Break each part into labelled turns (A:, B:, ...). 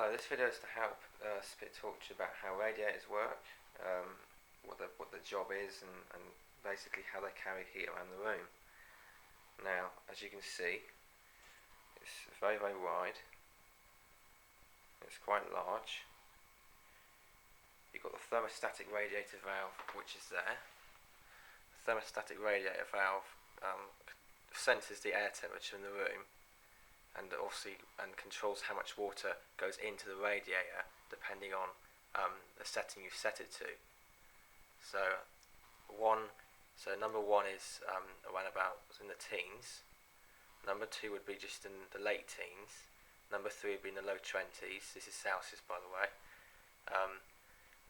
A: Hi, this video is to help talk to you about how radiators work, what the job is, and basically how they carry heat around the room. Now, as you can see, it's very wide. It's quite large. You've got the thermostatic radiator valve, which is there. The thermostatic radiator valve senses the air temperature in the room, and controls how much water goes into the radiator depending on the setting you set it to. So number one is around about in the teens. Number two would be just in the late teens. Number three would be in the low 20s. This is Celsius, by the way.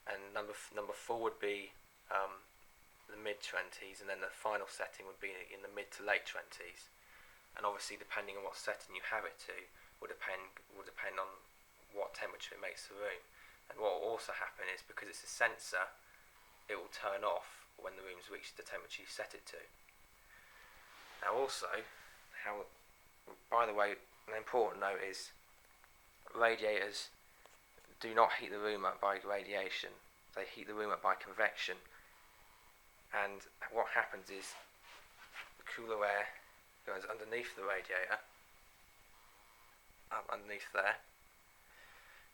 A: And number four would be the mid 20s, and then the final setting would be in the mid to late 20s. And obviously, depending on what setting you have it to, will depend on what temperature it makes the room. And what will also happen is, because it's a sensor, it will turn off when the room's reached the temperature you set it to. Now, also, by the way, an important note is radiators do not heat the room up by radiation. They heat the room up by convection. And what happens is the cooler air goes underneath the radiator, up underneath there,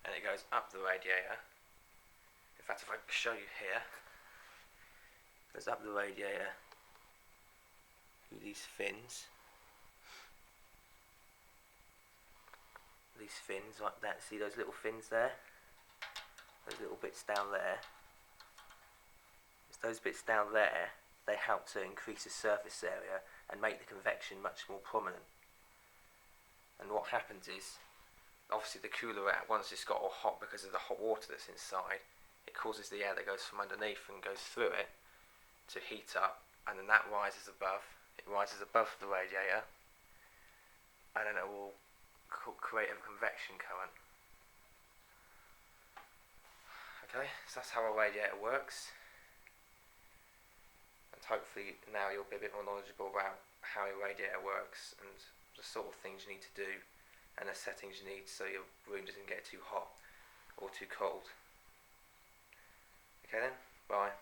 A: and it goes up the radiator. In fact, if I show you here, it goes up the radiator through these fins like that. See those little fins there? Those little bits down there. It's those bits down there, they help to increase the surface area and make the convection much more prominent. And what happens is, obviously the cooler air, once it's got all hot because of the hot water that's inside, it causes the air that goes from underneath and goes through it to heat up, and then that rises above. It rises above the radiator, and then it will create a convection current. Okay, so that's how a radiator works. Hopefully now you'll be a bit more knowledgeable about how a radiator works and the sort of things you need to do and the settings you need so your room doesn't get too hot or too cold. Okay then, bye.